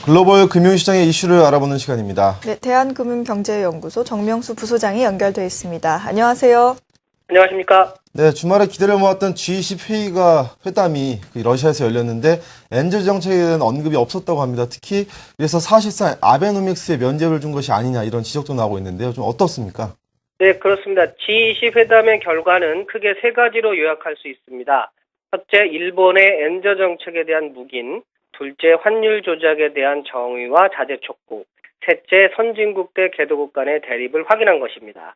글로벌 금융시장의 이슈를 알아보는 시간입니다. 네, 대한금융경제연구소 정명수 부소장이 연결돼 있습니다. 안녕하세요. 안녕하십니까. 네, 주말에 기대를 모았던 G20 회담이 러시아에서 열렸는데 엔저 정책에 대한 언급이 없었다고 합니다. 특히 그래서 사실상 아베노믹스에 면죄부를 준 것이 아니냐 이런 지적도 나오고 있는데요. 좀 어떻습니까? 네, 그렇습니다. G20 회담의 결과는 크게 세 가지로 요약할 수 있습니다. 첫째, 일본의 엔저 정책에 대한 묵인. 둘째, 환율 조작에 대한 정의와 자제 촉구. 셋째, 선진국 대 개도국 간의 대립을 확인한 것입니다.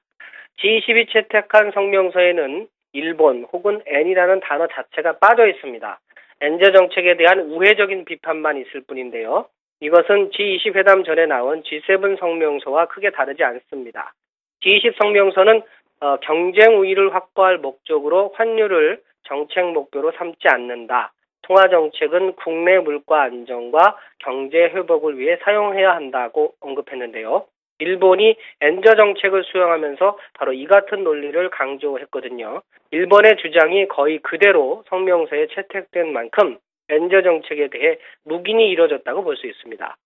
G20이 채택한 성명서에는 일본 혹은 N이라는 단어 자체가 빠져 있습니다. 엔저 정책에 대한 우회적인 비판만 있을 뿐인데요. 이것은 G20 회담 전에 나온 G7 성명서와 크게 다르지 않습니다. G20 성명서는 경쟁 우위를 확보할 목적으로 환율을 정책 목표로 삼지 않는다. 통화 정책은 국내 물가 안정과 경제 회복을 위해 사용해야 한다고 언급했는데요. 일본이 엔저 정책을 수용하면서 바로 이 같은 논리를 강조했거든요. 일본의 주장이 거의 그대로 성명서에 채택된 만큼 엔저 정책에 대해 묵인이 이뤄졌다고 볼 수 있습니다.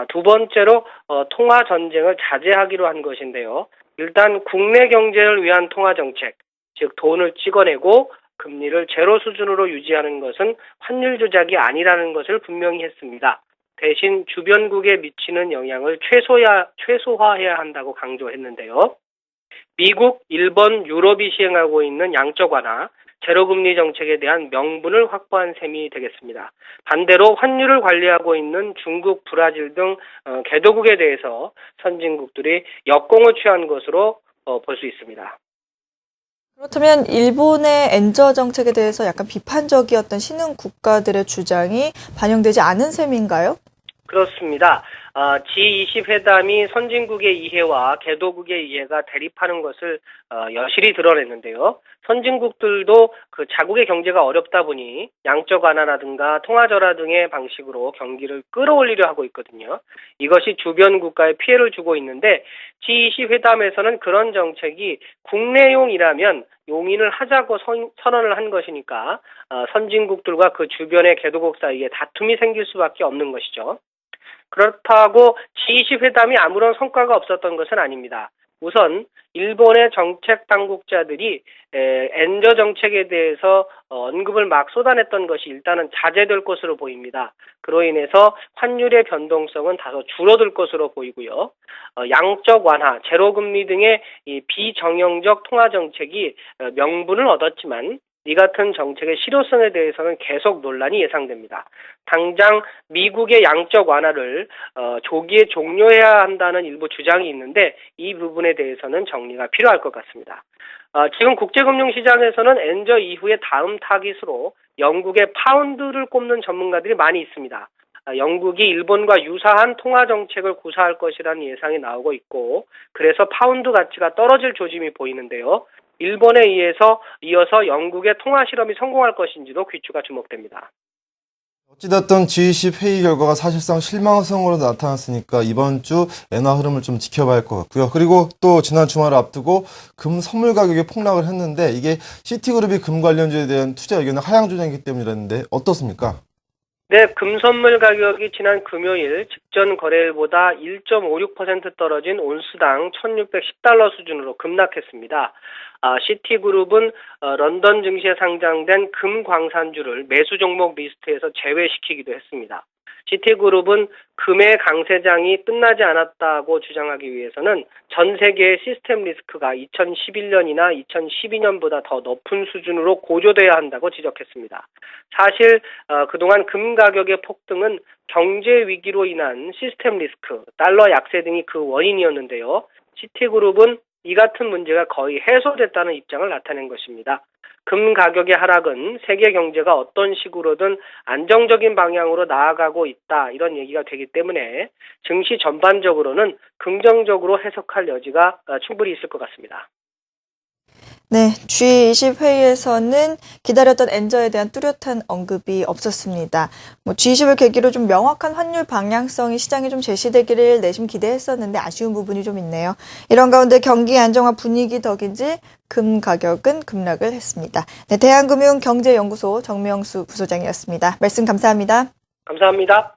두 번째로 통화 전쟁을 자제하기로 한 것인데요. 일단 국내 경제를 위한 통화 정책, 즉 돈을 찍어내고 금리를 제로 수준으로 유지하는 것은 환율 조작이 아니라는 것을 분명히 했습니다. 대신 주변국에 미치는 영향을 최소화해야 한다고 강조했는데요. 미국, 일본, 유럽이 시행하고 있는 양적 완화, 제로금리 정책에 대한 명분을 확보한 셈이 되겠습니다. 반대로 환율을 관리하고 있는 중국, 브라질 등 개도국에 대해서 선진국들이 역공을 취한 것으로 볼 수 있습니다. 그렇다면 일본의 엔저 정책에 대해서 약간 비판적이었던 신흥 국가들의 주장이 반영되지 않은 셈인가요? 그렇습니다. G20 회담이 선진국의 이해와 개도국의 이해가 대립하는 것을 여실히 드러냈는데요. 선진국들도 그 자국의 경제가 어렵다 보니 양적 완화라든가 통화절하 등의 방식으로 경기를 끌어올리려 하고 있거든요. 이것이 주변 국가에 피해를 주고 있는데 G20 회담에서는 그런 정책이 국내용이라면 용인을 하자고 선언을 한 것이니까 선진국들과 그 주변의 개도국 사이에 다툼이 생길 수밖에 없는 것이죠. 그렇다고 G20 회담이 아무런 성과가 없었던 것은 아닙니다. 우선 일본의 정책 당국자들이 엔저 정책에 대해서 언급을 막 쏟아냈던 것이 일단은 자제될 것으로 보입니다. 그로 인해서 환율의 변동성은 다소 줄어들 것으로 보이고요. 양적 완화, 제로금리 등의 이 비정형적 통화 정책이 명분을 얻었지만 이 같은 정책의 실효성에 대해서는 계속 논란이 예상됩니다. 당장 미국의 양적 완화를 조기에 종료해야 한다는 일부 주장이 있는데 이 부분에 대해서는 정리가 필요할 것 같습니다. 지금 국제금융시장에서는 엔저 이후의 다음 타깃으로 영국의 파운드를 꼽는 전문가들이 많이 있습니다. 영국이 일본과 유사한 통화 정책을 구사할 것이라는 예상이 나오고 있고 그래서 파운드 가치가 떨어질 조짐이 보이는데요. 일본에 이어서 영국의 통화 실험이 성공할 것인지도 귀추가 주목됩니다. 어찌됐든 G20 회의 결과가 사실상 실망성으로 나타났으니까 이번 주 엔화 흐름을 좀 지켜봐야 할 것 같고요. 그리고 또 지난 주말을 앞두고 금 선물 가격이 폭락을 했는데 이게 시티그룹이 금 관련주에 대한 투자 의견을 하향 조정했기 때문이라는데 어떻습니까? 네, 금 선물 가격이 지난 금요일 직전 거래일보다 1.56% 떨어진 온스당 1,610달러 수준으로 급락했습니다. 시티그룹은 런던 증시에 상장된 금 광산주를 매수 종목 리스트에서 제외시키기도 했습니다. 시티그룹은 금의 강세장이 끝나지 않았다고 주장하기 위해서는 전 세계의 시스템 리스크가 2011년이나 2012년보다 더 높은 수준으로 고조돼야 한다고 지적했습니다. 사실 그동안 금 가격의 폭등은 경제 위기로 인한 시스템 리스크, 달러 약세 등이 그 원인이었는데요. 시티그룹은 이 같은 문제가 거의 해소됐다는 입장을 나타낸 것입니다. 금 가격의 하락은 세계 경제가 어떤 식으로든 안정적인 방향으로 나아가고 있다 이런 얘기가 되기 때문에 증시 전반적으로는 긍정적으로 해석할 여지가 충분히 있을 것 같습니다. 네, G20 회의에서는 기다렸던 엔저에 대한 뚜렷한 언급이 없었습니다. G20을 계기로 좀 명확한 환율 방향성이 시장에 좀 제시되기를 내심 기대했었는데 아쉬운 부분이 좀 있네요. 이런 가운데 경기 안정화 분위기 덕인지 금 가격은 급락을 했습니다. 네, 대한금융경제연구소 정명수 부소장이었습니다. 말씀 감사합니다. 감사합니다.